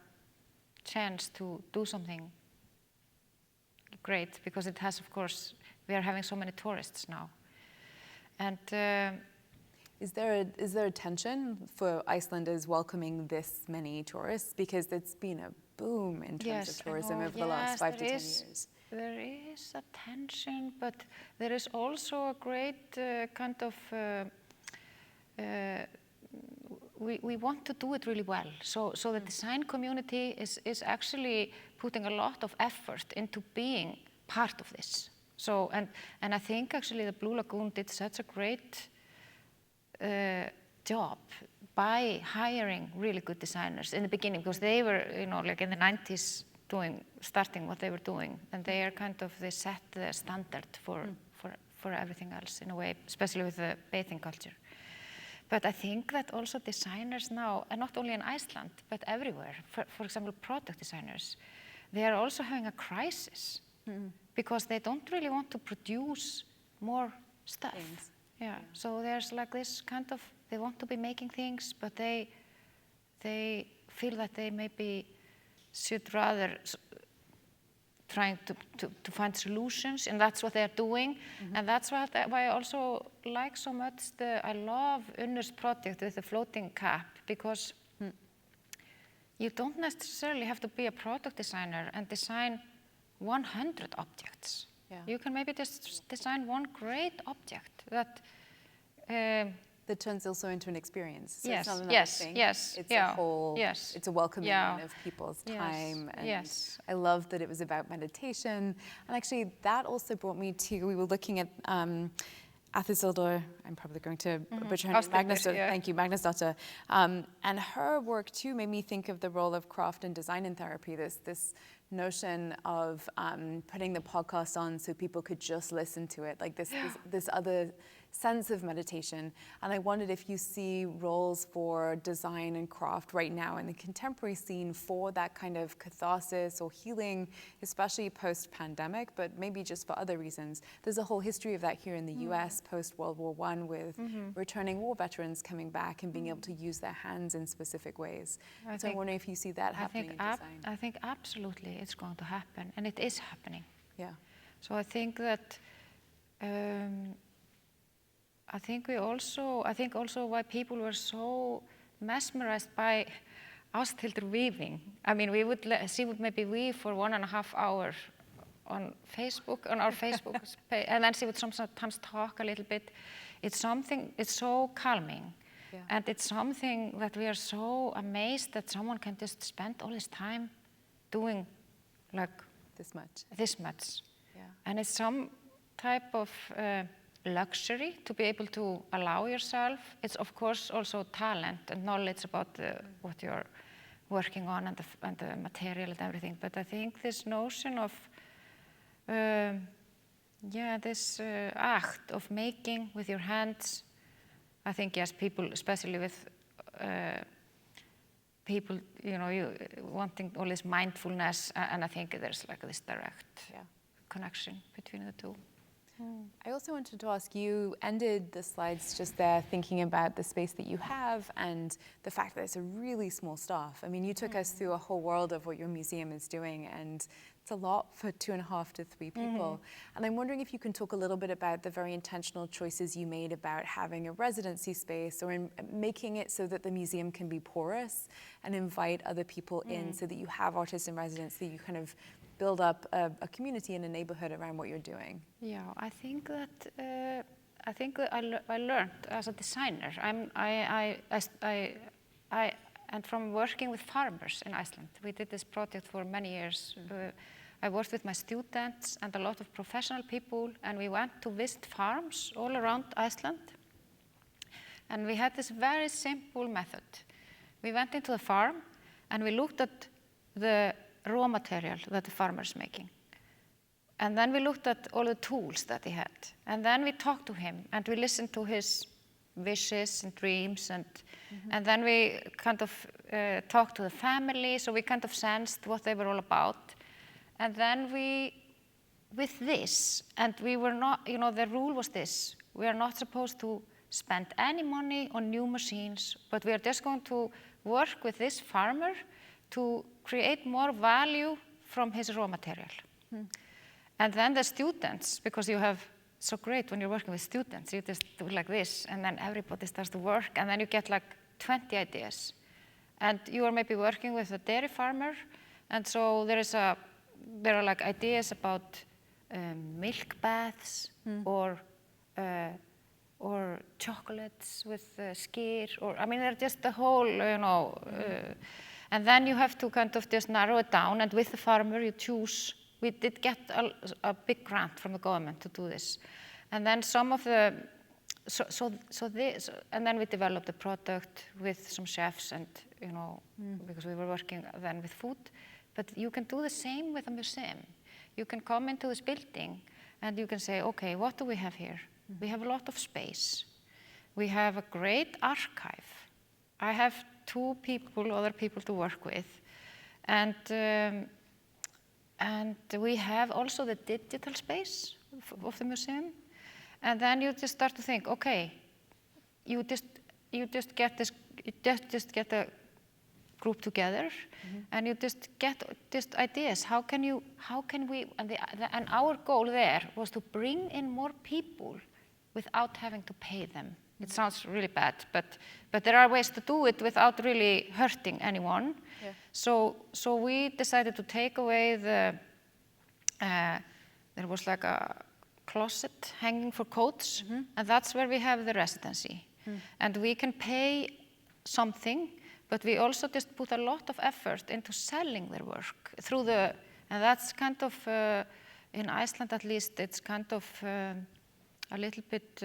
B: chance to do something great, because it has, of course, we are having so many tourists now. And
C: is there a tension for Icelanders welcoming this many tourists? Because it's been a boom in terms of tourism over the last 5 to 10 years.
B: There is a tension, but there is also a great kind of, we want to do it really well. So the design community is actually putting a lot of effort into being part of this. So, and I think actually the Blue Lagoon did such a great job by hiring really good designers in the beginning, because they were, you know, like in the 90s, starting what they were doing, and they are kind of, they set the standard for everything else in a way, especially with the bathing culture. But I think that also designers now, and not only in Iceland, but everywhere, for example, product designers, they are also having a crisis because they don't really want to produce more stuff.
C: Things.
B: Yeah, so there's like this kind of, they want to be making things, but they feel that they maybe should rather trying to find solutions, and that's what they're doing. And that's why I also like so much I love Unnur's project with the floating cap, because you don't necessarily have to be a product designer and design 100 objects.
C: Yeah.
B: You can maybe just design one great object that
C: that turns also into an experience. So
B: yes,
C: it's not another
B: yes,
C: thing.
B: yes,
C: It's
B: yeah,
C: a whole,
B: yes,
C: it's a welcoming
B: yeah,
C: of people's
B: yes,
C: time. And
B: yes.
C: I love that it was about meditation. And actually that also brought me to, we were looking at Athildur, I'm probably going to butcher her name, Magnusdóttir,
B: yeah.
C: thank you, Magnusdóttir. And her work too made me think of the role of craft and design in therapy, this notion of putting the podcast on so people could just listen to it, like this other sense of meditation. And I wondered if you see roles for design and craft right now in the contemporary scene for that kind of catharsis or healing, especially post-pandemic, but maybe just for other reasons. There's a whole history of that here in the US post-World War I with returning war veterans coming back and being able to use their hands in specific ways. So I'm wondering if you see that happening in design.
B: I think absolutely it's going to happen, and it is happening.
C: Yeah.
B: So I think that I think also why people were so mesmerized by Ásthildur weaving. I mean, she would maybe weave for 1.5 hours on Facebook, on our Facebook page, and then she would sometimes talk a little bit. It's so calming.
C: Yeah.
B: And it's something that we are so amazed that someone can just spend all his time doing like
C: This much.
B: Yeah. And it's some type of luxury to be able to allow yourself. It's of course also talent and knowledge about what you're working on and the material and everything. But I think this notion of this act of making with your hands, I think yes, people, especially with people, you wanting all this mindfulness, and I think there's like this direct connection between the two.
C: I also wanted to ask, you ended the slides just there thinking about the space that you have and the fact that it's a really small staff. I mean, you took us through a whole world of what your museum is doing, and it's a lot for 2.5 to 3 people. And I'm wondering if you can talk a little bit about the very intentional choices you made about having a residency space or in making it so that the museum can be porous and invite other people in so that you have artists in residence, that you kind of build up a community and a neighborhood around what you're doing.
B: Yeah, I think that I learned as a designer. And from working with farmers in Iceland, we did this project for many years. I worked with my students and a lot of professional people, and we went to visit farms all around Iceland. And we had this very simple method. We went into the farm and we looked at the raw material that the farmer is making. And then we looked at all the tools that he had. And then we talked to him and we listened to his wishes and dreams. And then we kind of talked to the family, so we kind of sensed what they were all about. And then with this, and we were not, the rule was this: we are not supposed to spend any money on new machines, but we are just going to work with this farmer to create more value from his raw material. And then the students, because you have so great when you're working with students, you just do like this, and then everybody starts to work, and then you get like 20 ideas. And you are maybe working with a dairy farmer, and so there are like ideas about milk baths or chocolates with skyr, or I mean, they're just the whole, and then you have to kind of just narrow it down, and with the farmer you choose. We did get a big grant from the government to do this, and then some of the, and then we developed a product with some chefs, and because we were working then with food. But you can do the same with a museum. You can come into this building and you can say, okay, what do we have here? We have a lot of space. We have a great archive. I have 2 other people to work with. And we have also the digital space of the museum. And then you just start to think, okay, you just get a group together, and you just get ideas. How can we? And our goal there was to bring in more people without having to pay them. It sounds really bad, but there are ways to do it without really hurting anyone. Yeah. So we decided to take away there was like a closet hanging for coats, and that's where we have the residency. And we can pay something, but we also just put a lot of effort into selling their work through and that's kind of, in Iceland at least, it's kind of a little bit,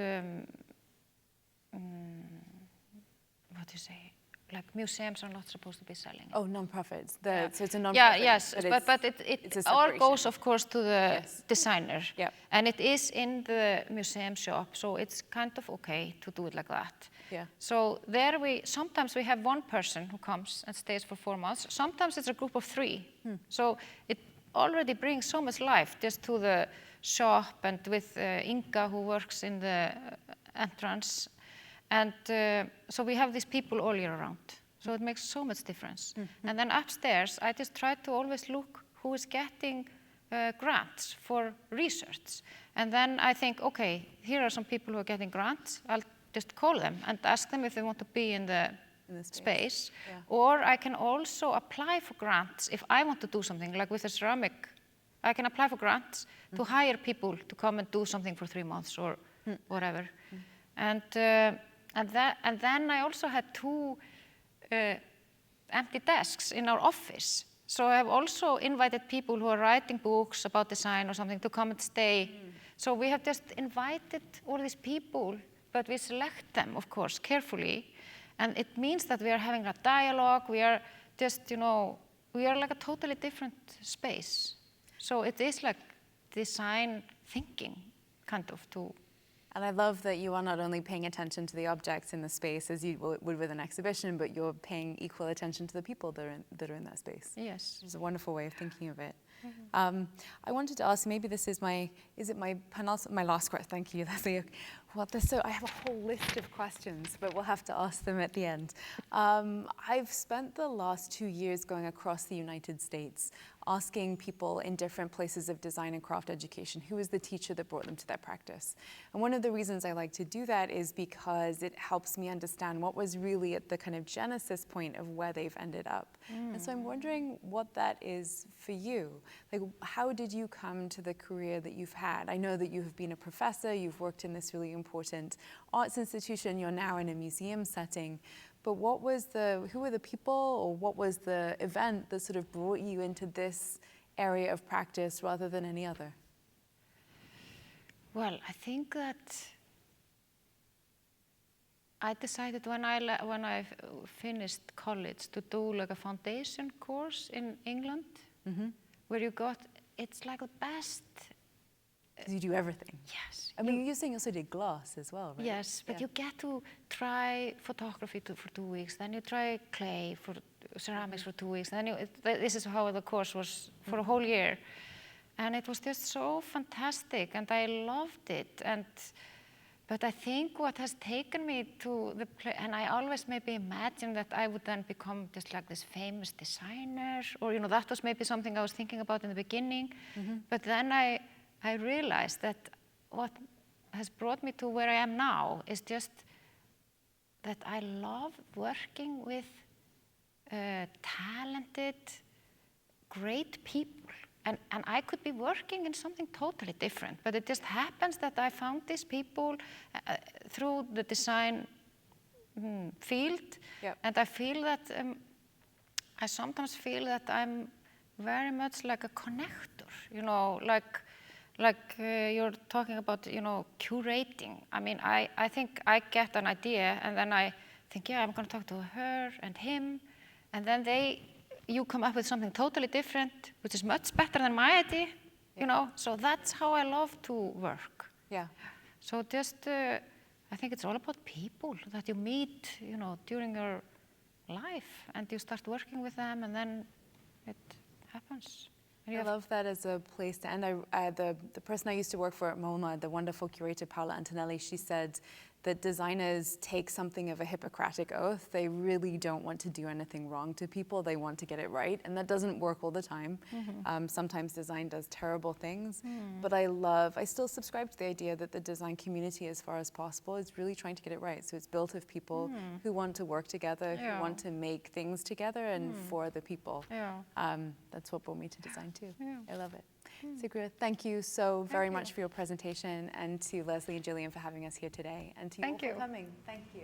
B: what do you say? Like museums are not supposed to be selling it.
C: Oh, non-profits. So it's a non-profit.
B: Yeah, yes, but it all goes, of course, to the designer.
C: Yeah.
B: And it is in the museum shop, so it's kind of okay to do it like that.
C: Yeah.
B: So sometimes we have one person who comes and stays for 4 months. Sometimes it's a group of 3. So it already brings so much life just to the shop, and with Inga, who works in the entrance. And so we have these people all year round. So it makes so much difference. And then upstairs, I just try to always look who is getting grants for research. And then I think, okay, here are some people who are getting grants. I'll just call them and ask them if they want to be in the space. Yeah. Or I can also apply for grants if I want to do something, like with the ceramic. I can apply for grants to hire people to come and do something for 3 months or whatever. And then I also had 2 empty desks in our office. So I've also invited people who are writing books about design or something to come and stay. So we have just invited all these people, but we select them, of course, carefully. And it means that we are having a dialogue. We are just, we are like a totally different space. So it is like design thinking, kind of,
C: And I love that you are not only paying attention to the objects in the space as you would with an exhibition, but you're paying equal attention to the people that are in that space.
B: Yes.
C: It's a wonderful way of thinking of it. I wanted to ask, maybe this is my last question? Thank you, Leslie. Well, I have a whole list of questions, but we'll have to ask them at the end. I've spent the last 2 years going across the United States, asking people in different places of design and craft education, who was the teacher that brought them to their practice? And one of the reasons I like to do that is because it helps me understand what was really at the kind of genesis point of where they've ended up. And so I'm wondering what that is for you. Like, how did you come to the career that you've had? I know that you have been a professor, you've worked in this really important arts institution, you're now in a museum setting, but who were the people, or what was the event that sort of brought you into this area of practice rather than any other?
B: Well, I think that I decided when I finished college to do like a foundation course in England, where it's like the best.
C: You do everything.
B: Yes.
C: I mean, you're saying you also did glass as well, right?
B: Yes, but you get to try photography for 2 weeks, then you try clay for ceramics for 2 weeks, then this is how the course was for a whole year. And it was just so fantastic, and I loved it. But I think what has taken me to the place, and I always maybe imagined that I would then become just like this famous designer, or that was maybe something I was thinking about in the beginning. But then I realized that what has brought me to where I am now is just that I love working with talented, great people. And I could be working in something totally different, but it just happens that I found these people through the design field. Yep. And I feel that, I sometimes feel that I'm very much like a connector, like you're talking about, curating. I mean, I think I get an idea, and then I think, yeah, I'm going to talk to her and him, and then you come up with something totally different, which is much better than my idea, So that's how I love to work.
C: Yeah.
B: So just, I think it's all about people that you meet, during your life, and you start working with them, and then it happens.
C: I love that as a place to end. The person I used to work for at MoMA, the wonderful curator Paola Antonelli, she said that designers take something of a Hippocratic oath. They really don't want to do anything wrong to people. They want to get it right, and that doesn't work all the time. Sometimes design does terrible things, but I still subscribe to the idea that the design community, as far as possible, is really trying to get it right. So it's built of people who want to work together, who want to make things together and for the people. That's what brought me to design too. I love it. Sigríður, thank you so very much for your presentation, and to Leslie and Gillian for having us here today, and to you all for coming. Thank you.